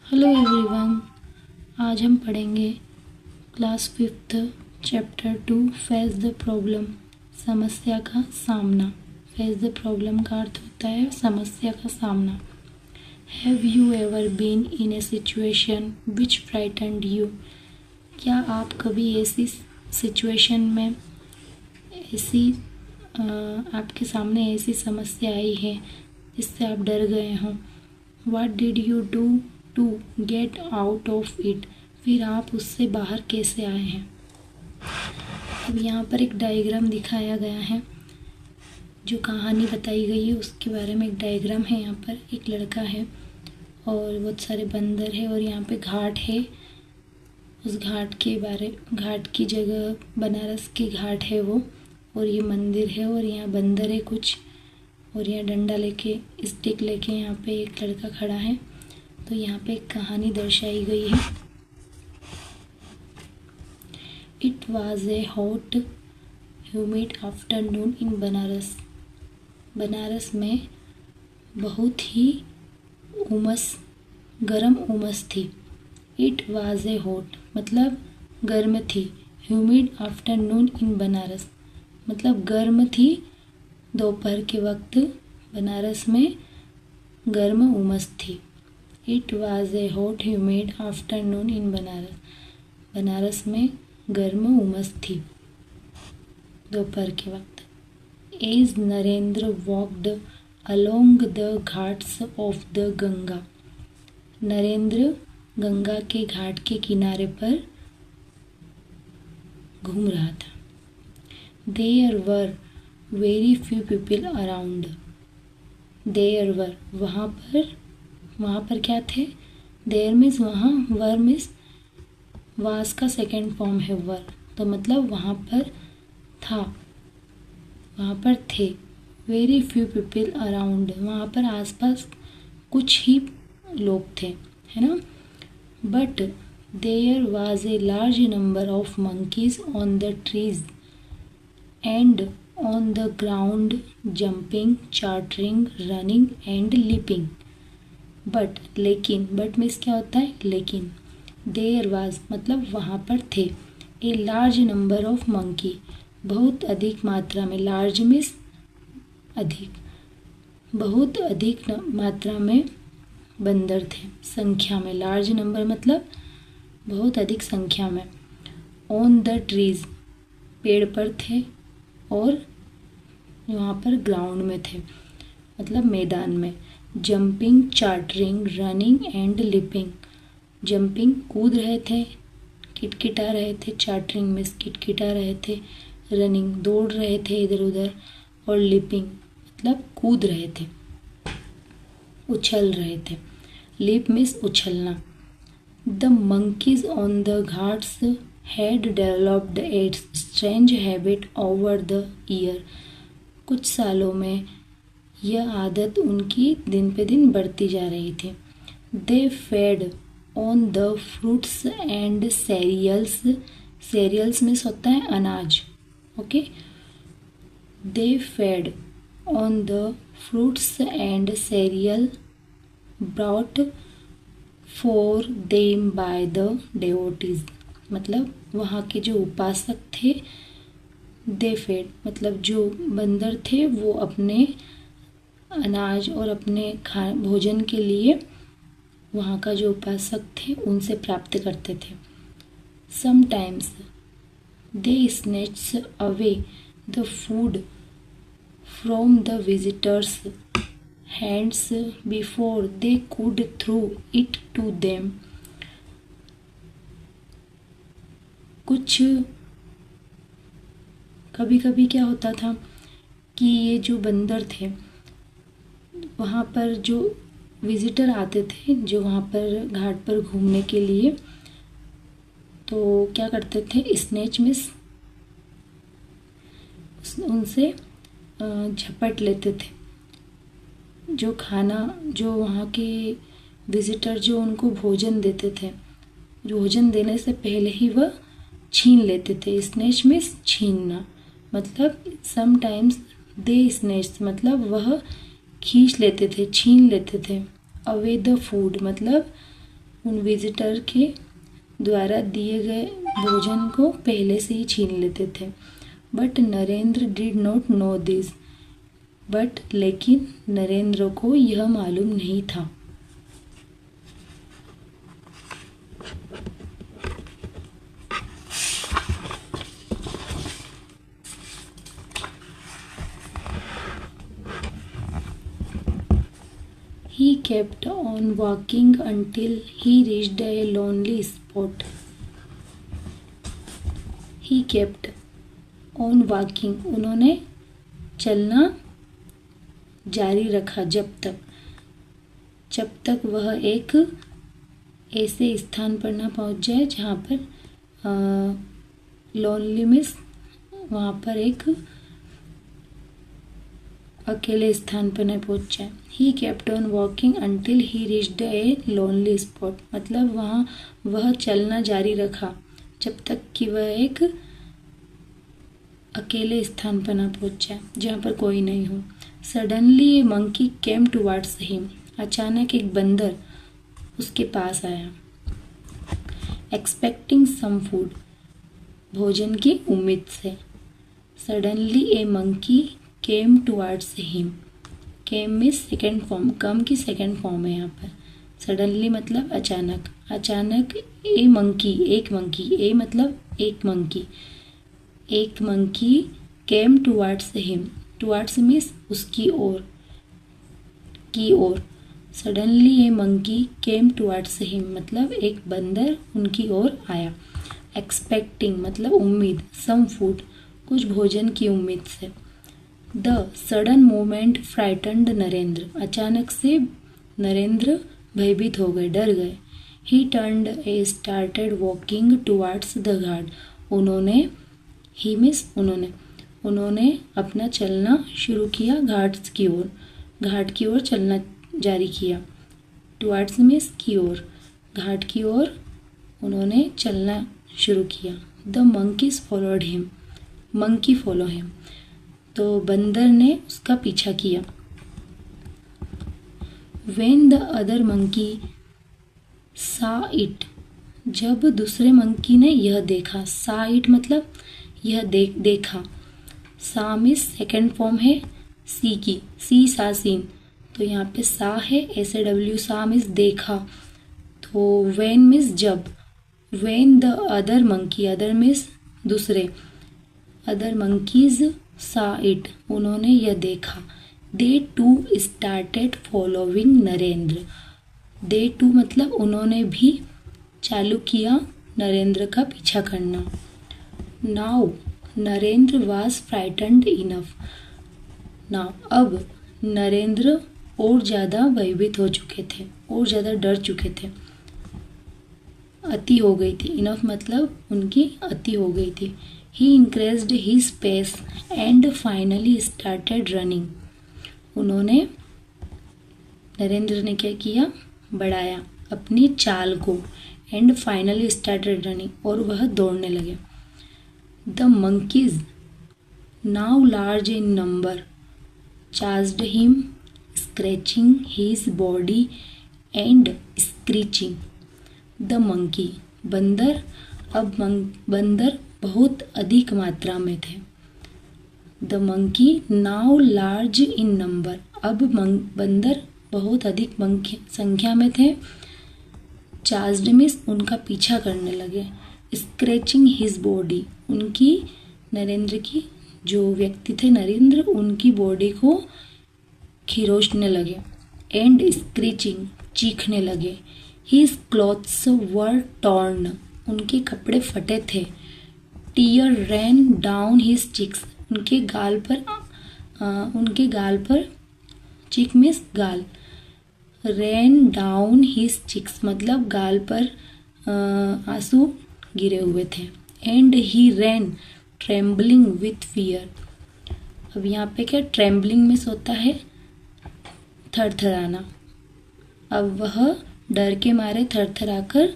Hello everyone. आज हम पढ़ेंगे class 5th chapter 2 face the problem, समस्या का सामना। फेस द प्रॉब्लम का अर्थ होता है समस्या का सामना। Have you ever been in a situation which frightened you? क्या आप कभी ऐसी सिचुएशन में आपके सामने ऐसी समस्या आई है जिससे आप डर गए हों? What did you do to get out of it? फिर आप उससे बाहर कैसे आए हैं? अब यहाँ पर एक डायग्राम दिखाया गया है, जो कहानी बताई गई है उसके बारे में एक डायग्राम है। यहाँ पर एक लड़का है और बहुत सारे बंदर है और यहाँ पे घाट है। उस घाट की जगह बनारस की घाट है वो, और ये मंदिर है और यहाँ बंदर है कुछ, और यहाँ डंडा लेके स्टिक लेके यहाँ पे एक लड़का खड़ा है। तो यहाँ पे एक कहानी दर्शाई गई है। It was a hot humid afternoon in Banaras. Banaras में बहुत ही गर्म उमस थी। इट वाज ए हॉट मतलब गर्म थी, ह्यूमिड आफ्टरनून इन बनारस मतलब गर्म थी। दोपहर के वक्त बनारस में गर्म उमस थी। It was a hot humid afternoon in Banaras. Banaras में गर्म उमस थी दोपहर के वक्त। As Narendra walked along the ghats of the Ganga. Narendra Ganga के घाट के किनारे पर घूम रहा था। There were very few people around. There were वहाँ पर क्या थे? देयर मीन्स वहाँ, वर मीन्स वास का सेकेंड फॉर्म है वर, तो मतलब वहाँ पर था, वहाँ पर थे। वेरी फ्यू पीपल अराउंड वहाँ पर आसपास कुछ ही लोग थे, है ना। But there was a large number of monkeys on the trees and on the ground, jumping, chattering, running and leaping. लेकिन मीन्स क्या होता है? लेकिन there was मतलब वहाँ पर थे। a large number of monkey बहुत अधिक मात्रा में, large मीन्स अधिक, बहुत अधिक मात्रा में बंदर थे, संख्या में। large number मतलब बहुत अधिक संख्या में। on the trees पेड़ पर थे, और वहाँ पर ग्राउंड में थे मतलब मैदान में। Jumping, chartering, running and leaping. Jumping कूद रहे थे, किटकिटा रहे थे। चार्टरिंग में किटकिटा रहे थे। रनिंग दौड़ रहे थे इधर उधर, और लिपिंग मतलब कूद रहे थे, उछल रहे थे। लिप मीन्स उछलना। The monkeys on the ghats had developed a strange habit over the year. कुछ सालों में यह आदत उनकी दिन पे दिन बढ़ती जा रही थी। They fed on the fruits and cereals. Cereals में होता है अनाज, okay. They fed on the fruits and cereal brought for them by the devotees. मतलब वहाँ के जो उपासक थे, दे फेड मतलब जो बंदर थे वो अपने अनाज और अपने भोजन के लिए वहाँ का जो उपासक थे उनसे प्राप्त करते थे। Sometimes they snatches away the food from the visitors hands before they could threw it to them. कुछ कभी कभी क्या होता था कि ये जो बंदर थे, वहाँ पर जो विजिटर आते थे, जो वहाँ पर घाट पर घूमने के लिए, तो क्या करते थे? स्नैच मिस उनसे झपट लेते थे। जो खाना, जो वहाँ के विजिटर जो उनको भोजन देते थे, भोजन देने से पहले ही वह छीन लेते थे। स्नैच में छीनना मतलब समटाइम्स दे स्नैच मतलब वह खींच लेते थे, छीन लेते थे। अवे द फूड मतलब उन विजिटर के द्वारा दिए गए भोजन को पहले से ही छीन लेते थे। But Narendra did not know this, लेकिन नरेंद्र को यह मालूम नहीं था। He kept on walking until he reached a lonely spot. He kept on walking. उन्होंने चलना जारी रखा जब तक वह एक ऐसे स्थान पर ना पहुंच जाए जहाँ पर लोनली मिस, वहाँ पर एक अकेले स्थान पर न पहुंच जाए। He kept on walking until he reached a lonely spot, मतलब वह चलना जारी रखा जब तक कि वह एक अकेले स्थान पर न पहुंच जाए जहाँ पर कोई नहीं हो। Suddenly a monkey came towards him, अचानक एक बंदर उसके पास आया। एक्सपेक्टिंग सम फूड, भोजन की उम्मीद से। Suddenly a monkey came towards him, came means second form, come की सेकेंड फॉर्म है यहाँ पर। सडनली मतलब अचानक ए मंकी, एक मंकी, ए मतलब एक monkey came towards him, towards means उसकी ओर, की ओर। Suddenly a monkey came towards him मतलब एक बंदर उनकी ओर आया। एक्सपेक्टिंग मतलब उम्मीद, सम फूड कुछ भोजन की उम्मीद से। The sudden movement frightened Narendra, अचानक से नरेंद्र भयभीत हो गए, डर गए। He turned a started walking towards the ghat, उन्होंने अपना चलना शुरू किया घाट की ओर चलना जारी किया। टुवर्ड्स मीन्स की ओर, घाट की ओर उन्होंने चलना शुरू किया। The monkeys followed him, monkey follow him, तो बंदर ने उसका पीछा किया। When the other monkey saw it, जब दूसरे मंकी ने यह देखा, saw it मतलब यह देखा। सा मीन्स सेकेंड फॉर्म है सी की, सी सा सीन, तो यहाँ पे सा है, ऐसे डब्ल्यू, सा मीन्स देखा। तो वेन मीन्स जब, when the other monkey, other means दूसरे, अदर मंकीज सा इट उन्होंने यह देखा। They too started following Narendra, they too मतलब उन्होंने भी चालू किया नरेंद्र का पीछा करना। Now Narendra was frightened enough, now अब नरेंद्र और ज़्यादा भयभीत हो चुके थे, और ज़्यादा डर चुके थे। अति हो गई थी, इनफ मतलब उनकी अति हो गई थी। He increased his pace and finally started running, उन्होंने, नरेंद्र ने क्या किया, बढ़ाया अपनी चाल को। एंड फाइनली स्टार्टेड रनिंग, और वह दौड़ने लगे। The monkeys now large in number charged him, scratching his body and screeching. The monkey बंदर, अब बंदर बहुत अधिक मात्रा में थे। The monkey now large in number, अब बंदर बहुत अधिक संख्या में थे। चार्ज्ड मीन्स उनका पीछा करने लगे। स्क्रैचिंग हिज बॉडी, उनकी, नरेंद्र की, जो व्यक्ति थे नरेंद्र, उनकी बॉडी को खिरोचने लगे। एंड स्क्रीचिंग, चीखने लगे। हिज क्लॉथ्स वर टॉर्न, उनके कपड़े फटे थे। Tear ran down his cheeks, उनके गाल पर चिक मीन्स गाल, रैन डाउन हिज चिक्स मतलब गाल पर आंसू गिरे हुए थे। And he ran trembling with fear, अब यहाँ पे क्या ट्रेम्बलिंग मीन्स होता है थरथराना, अब वह डर के मारे थरथराकर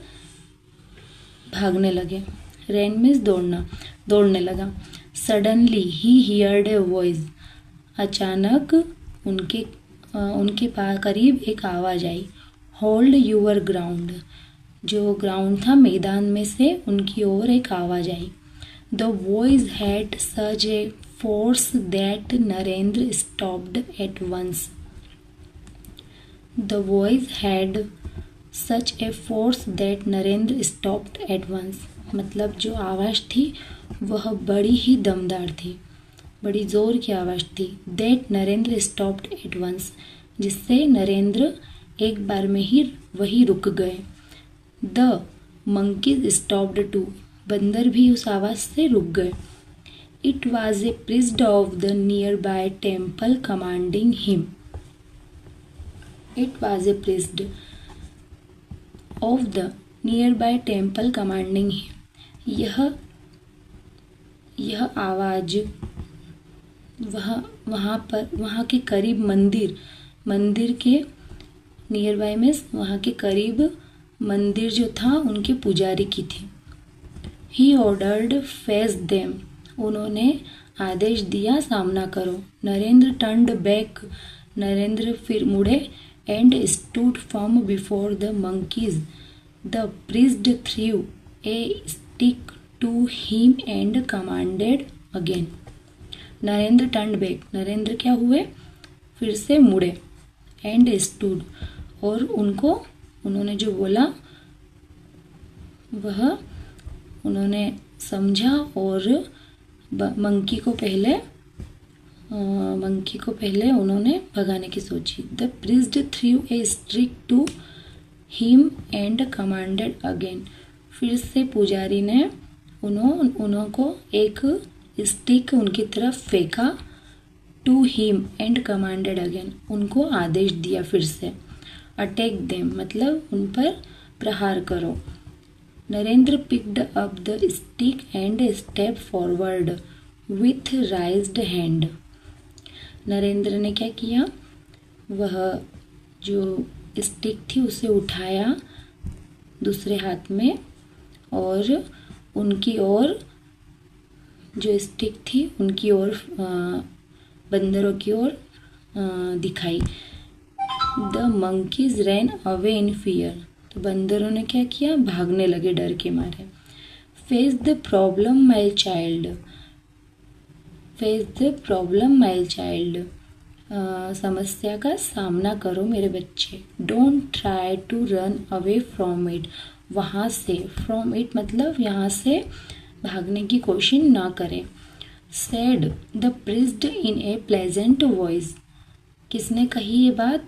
भागने लगे। रैन मीन्स दौड़ने लगा। Suddenly he heard a voice, अचानक उनके करीब एक आवाज़ आई। होल्ड यूअर ग्राउंड, जो ग्राउंड था, मैदान में से उनकी ओर एक आवाज़ आई। The voice had such a force that Narendra stopped at once. The voice had such a force that Narendra stopped at once, मतलब जो आवाज़ थी वह बड़ी ही दमदार थी, बड़ी ज़ोर की आवाज़ थी। That Narendra stopped at once, जिससे नरेंद्र एक बार में ही वही रुक गए। द मंकीज स्टॉप्ड टू, बंदर भी उस आवाज़ से रुक गए। It was a priest of the near by temple commanding him. It was a priest of the near by temple commanding him, यह आवाज़ वहाँ के करीब मंदिर के नियर बाय में, वहाँ के करीब मंदिर जो था उनके पुजारी की थी। ही ऑर्डर्ड फेस देम, उन्होंने आदेश दिया सामना करो। नरेंद्र टर्न्ड बैक, नरेंद्र फिर मुड़े। And stood firm before the monkeys. The priest threw a stick to him and commanded again. Narendra turned back, Narendra क्या हुए, फिर से मुड़े। एंड स्टूड, और उन्होंने जो बोला वह उन्होंने समझा और मंकी को पहले उन्होंने भगाने की सोची। The priest threw a stick to him and commanded again, फिर से पुजारी ने उनको एक स्टिक उनकी तरफ फेंका। To him and commanded again, उनको आदेश दिया फिर से। अटैक देम, मतलब उन पर प्रहार करो। Narendra picked up the stick and step forward with राइज्ड hand. Narendra ने क्या किया, वह जो स्टिक थी उसे उठाया दूसरे हाथ में और उनकी ओर, जो स्टिक थी उनकी ओर, बंदरों की ओर दिखाई। The monkeys ran away in fear, तो बंदरों ने क्या किया, भागने लगे डर के मारे। Face the problem my child, face the problem my child, समस्या का सामना करो मेरे बच्चे। Don't try to run away from it, वहाँ से, फ्रॉम इट मतलब यहाँ से भागने की कोशिश ना करें। Said the priest in A pleasant voice, किसने कही ये बात,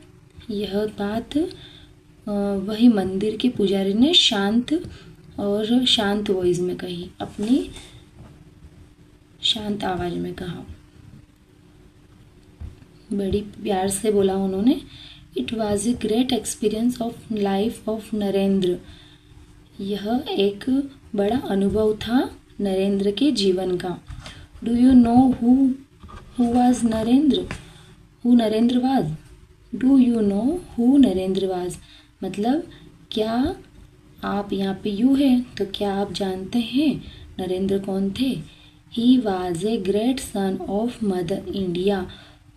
यह बात वही मंदिर के पुजारी ने शांत वॉइस में कही, अपनी शांत आवाज में कहा, बड़ी प्यार से बोला उन्होंने। It was a great experience of life of Narendra, यह एक बड़ा अनुभव था नरेंद्र के जीवन का। Do you know who was Narendra, who Narendra was, do you know who Narendra was, मतलब क्या आप, यहाँ पे यू है तो क्या आप जानते हैं नरेंद्र कौन थे। He was a great son of mother India,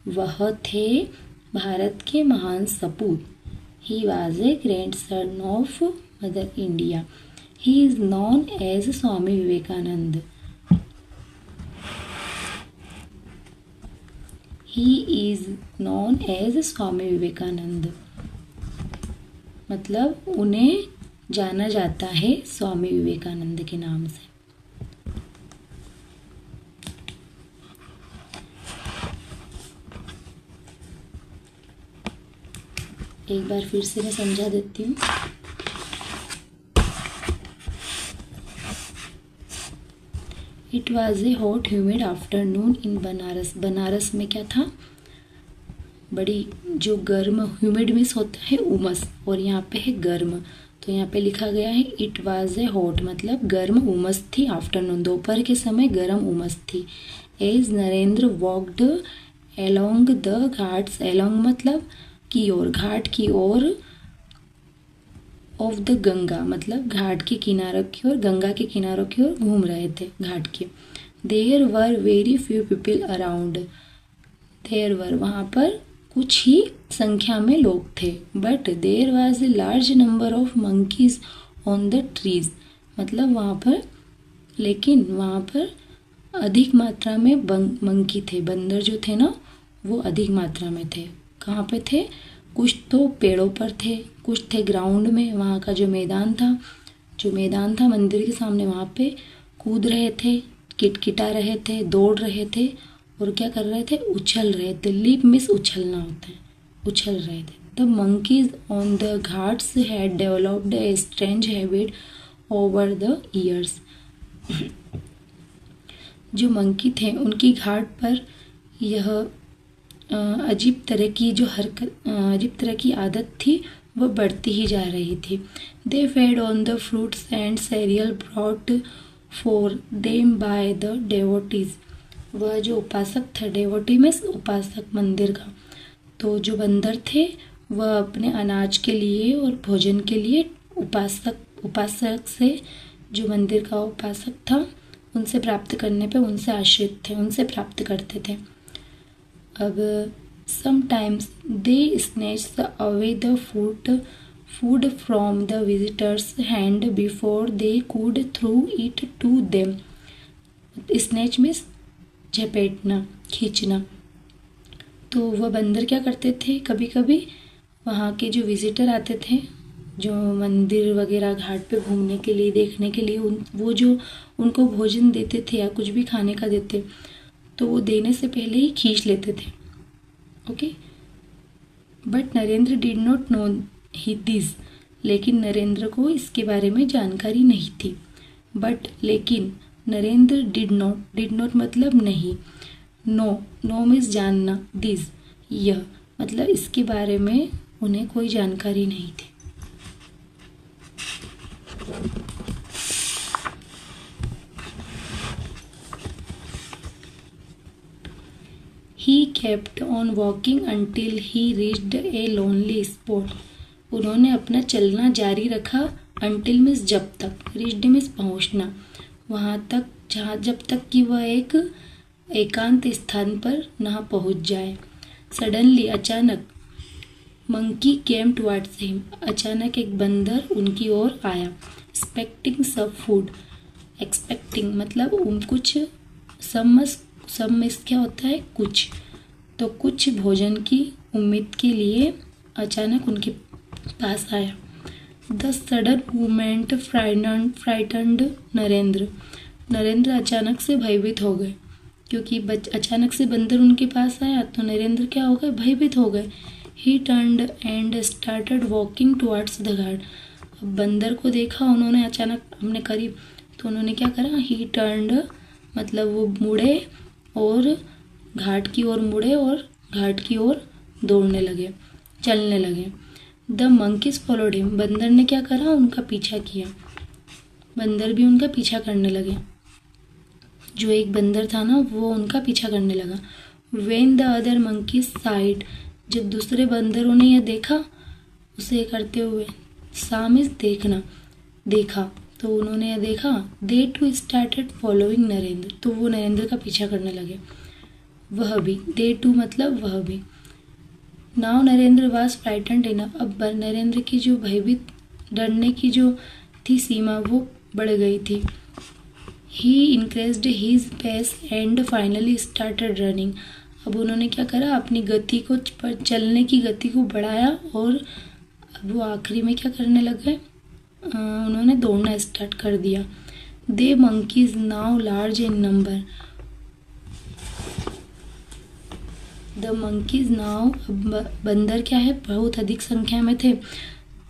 वह थे भारत के महान सपूत। He was a great son of mother India. He is known as Swami Vivekananda, he is known as Swami Vivekananda, मतलब उन्हें जाना जाता है स्वामी विवेकानंद के नाम से। एक बार फिर से मैं समझा देती हूँ। It was a hot humid afternoon in Banaras, Banaras में क्या था, बड़ी जो गर्म, ह्यूमिड मीन्स होता है उमस और यहाँ पे है गर्म, तो यहाँ पे लिखा गया है इट वाज ए हॉट, मतलब गर्म उमस थी। आफ्टरनून, दोपहर के समय गर्म उमस थी। As Narendra walked along the ghats, along मतलब की ओर, घाट की ओर, ऑफ द गंगा मतलब घाट के किनारों की ओर, गंगा के किनारों की ओर घूम रहे थे घाट के। There were very few people around, there were वहाँ पर कुछ ही संख्या में लोग थे। But there was a large number of monkeys on the trees, मतलब वहाँ पर, लेकिन वहाँ पर अधिक मात्रा में मंकी थे, बंदर जो थे ना वो अधिक मात्रा में थे। कहाँ पे थे? कुछ तो पेड़ों पर थे, कुछ थे ग्राउंड में, वहाँ का जो मैदान था मंदिर के सामने, वहाँ पे कूद रहे थे, किटकिटा रहे थे, दौड़ रहे थे और क्या कर रहे थे? उछल रहे थे। लीप मीन्स उछलना होता है, उछल रहे थे। The monkeys on the ghats had developed a strange habit over the years. जो मंकी थे उनकी घाट पर यह अजीब तरह की आदत थी, वह बढ़ती ही जा रही थी। They fed on the fruits and cereal brought for them by the devotees. वह जो उपासक था, डेवोटी में उपासक मंदिर का, तो जो बंदर थे वह अपने अनाज के लिए और भोजन के लिए उपासक से, जो मंदिर का उपासक था उनसे प्राप्त करने पे उनसे आश्रित थे, उनसे प्राप्त करते थे। अब sometimes they snatch away the food from the visitors hand before they could threw it to them. Snatch means झपेटना, खींचना। तो वह बंदर क्या करते थे, कभी कभी वहाँ के जो विजिटर आते थे, जो मंदिर वगैरह घाट पे घूमने के लिए, देखने के लिए, वो जो उनको भोजन देते थे या कुछ भी खाने का देते, तो वो देने से पहले ही खींच लेते थे। Okay, but Narendra did not know this, लेकिन नरेंद्र को इसके बारे में जानकारी नहीं थी। लेकिन नरेंद्र डिड नॉट मतलब नहीं, नो मीन्स जानना, दिस यह मतलब इसके बारे में उन्हें कोई जानकारी नहीं थी। He kept on walking until he reached a lonely spot. उन्होंने अपना चलना जारी रखा, until मीन्स जब तक, reached मीन्स पहुंचना, वहाँ तक जब तक कि वह एक एकांत स्थान पर ना पहुंच जाए। सडनली अचानक, मंकी केम टुवर्ड्स हिम, अचानक एक बंदर उनकी ओर आया। एक्सपेक्टिंग सब फूड, एक्सपेक्टिंग मतलब कुछ, सब में क्या होता है? कुछ, तो कुछ भोजन की उम्मीद के लिए अचानक उनके पास आया। The sudden movement frightened Narendra अचानक से भयभीत हो गए, क्योंकि अचानक से बंदर उनके पास आया तो नरेंद्र क्या हो गए? भयभीत हो गए। He turned and started walking towards the ghat. अब बंदर को देखा उन्होंने अचानक अपने करीब, तो उन्होंने क्या करा? ही टर्न्ड मतलब वो मुड़े और घाट की ओर मुड़े और घाट की ओर दौड़ने लगे, चलने लगे। द मंकीज फॉलोड हिम, बंदर ने क्या करा? उनका पीछा किया, बंदर भी उनका पीछा करने लगे। जो एक बंदर था ना वो उनका पीछा करने लगा। When the other monkeys side, जब दूसरे बंदरों ने यह देखा उसे करते हुए, सामिज देखना, देखा, तो उन्होंने यह देखा। They too started following Narendra, तो वो नरेंद्र का पीछा करने लगे। वह भी, दे टू मतलब वह भी। Now Narendra was frightened enough, अब नरेंद्र की जो भयभीत, डरने की जो थी सीमा वो बढ़ गई थी। He increased his pace and finally started running, अब उन्होंने क्या करा? अपनी गति को, चलने की गति को बढ़ाया और अब वो आखिरी में क्या करने लगे? उन्होंने दौड़ना स्टार्ट कर दिया। They monkeys now large in number, the monkeys now, बंदर क्या है? बहुत अधिक संख्या में थे,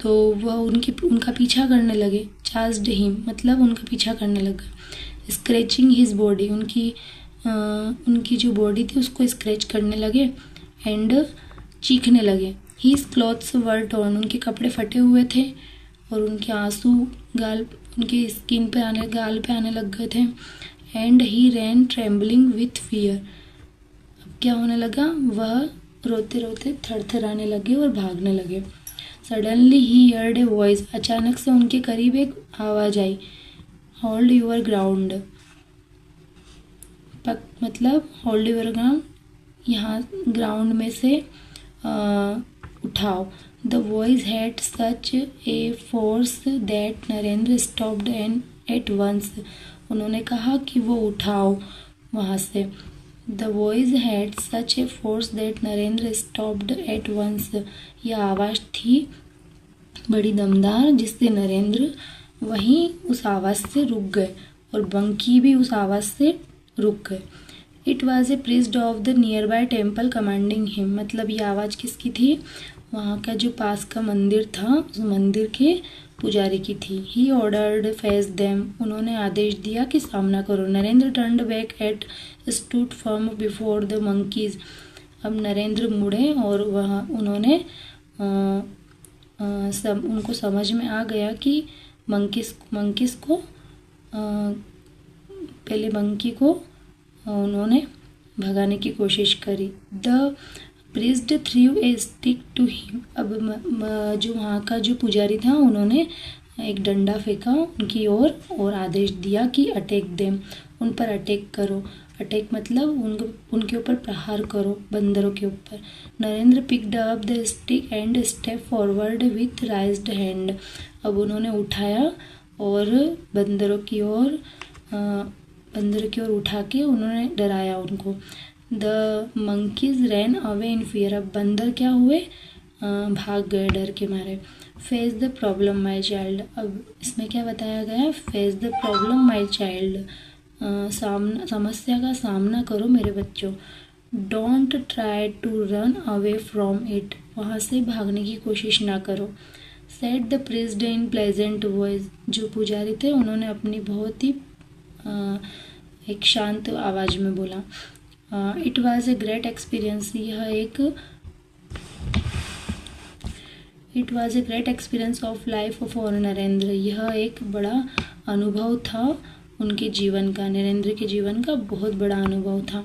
तो वह उनका पीछा करने लगे। चार्ज्ड हिम मतलब उनका पीछा करने लगा। स्क्रैचिंग हिज बॉडी, उनकी जो बॉडी थी उसको स्क्रैच करने लगे। एंड चीखने लगे। हिज क्लॉथ्स वर टॉर्न, उनके कपड़े फटे हुए थे और उनके आंसू उनकी स्किन पे गाल पे आने लग गए थे। And he ran trembling with fear, अब क्या होने लगा? वह रोते रोते थरथराने लगे और भागने लगे। Suddenly he heard a voice, अचानक से उनके करीब एक आवाज़ आई। होल्ड यूर ग्राउंड, मतलब होल्ड यूर ग्राउंड, यहाँ ग्राउंड में से उठाओ। The voice had such a force that Narendra stopped and at once. उन्होंने कहा कि वो उठाओ वहाँ से। The voice had such a force that Narendra stopped at once. यह आवाज़ थी बड़ी दमदार जिससे नरेंद्र वहीं उस आवाज़ से रुक गए और बंकी भी उस आवाज़ से रुक गए। It was a priest of the near by temple commanding him. मतलब ये आवाज़ किसकी थी? वहाँ का जो पास का मंदिर था उस मंदिर के पुजारी की थी। He ordered face them. उन्होंने आदेश दिया कि सामना करो। Narendra turned back at stood firm before the monkeys. अब नरेंद्र मुड़े और वहाँ उन्होंने उनको समझ में आ गया कि मंकीज को पहले मंकी को उन्होंने भगाने की कोशिश करी। The priest threw a stick to him. अब जो वहाँ का जो पुजारी था उन्होंने एक डंडा फेंका उनकी ओर और आदेश दिया कि अटैक देम। उन पर अटैक करो। अटैक मतलब उनके ऊपर प्रहार करो, बंदरों के ऊपर। Narendra picked up the stick and step forward with राइज्ड hand. अब उन्होंने उठाया और बंदरों की ओर उठा के उन्होंने डराया उनको। The monkeys ran away in fear. अब बंदर क्या हुए? भाग गए डर के मारे। Face the problem my child. अब इसमें क्या बताया गया? Face the problem my child. समस्या का सामना करो मेरे बच्चों। Don't try to run away from it. वहाँ से भागने की कोशिश ना करो। Said the priest in pleasant voice. जो पुजारी थे उन्होंने अपनी बहुत ही एक शांत आवाज़ में बोला। It was a great experience. It was a great experience of life for Narendra. यह एक बड़ा अनुभव था उनके जीवन का, नरेंद्र के जीवन का बहुत बड़ा अनुभव था।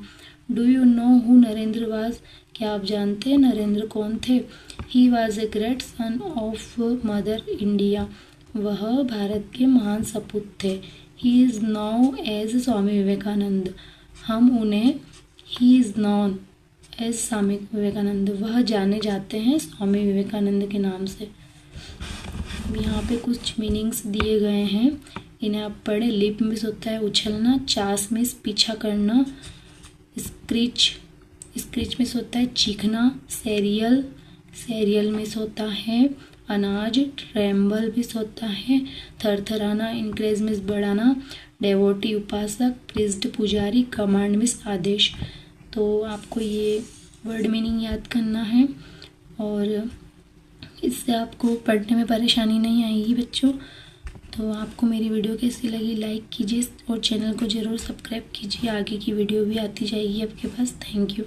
Do you know who Narendra was? क्या आप जानते हैं नरेंद्र कौन थे? He was a great son of mother India. वह भारत के महान सपूत थे। He is now as Swami Vivekananda. हम उन्हें he is non as Swami Vivekananda. वह जाने जाते हैं स्वामी विवेकानंद के नाम से। यहाँ पे कुछ मीनिंग्स दिए गए हैं, इन्हें आप पढ़े। लिप मिस होता है उछलना, चास मिस पीछा करना, स्क्रीच मिस होता है चीखना, सेरियल मिस होता है अनाज, ट्रेम्बल मिस होता है थरथराना, इंक्रेज मिस बढ़ाना, डेवोटी उपासक, प्रीस्ट पुजारी, कमांड मिस आदेश। तो आपको ये वर्ड मीनिंग याद करना है और इससे आपको पढ़ने में परेशानी नहीं आएगी बच्चों। तो आपको मेरी वीडियो कैसी लगी लाइक कीजिए और चैनल को ज़रूर सब्सक्राइब कीजिए। आगे की वीडियो भी आती जाएगी आपके पास। Thank you.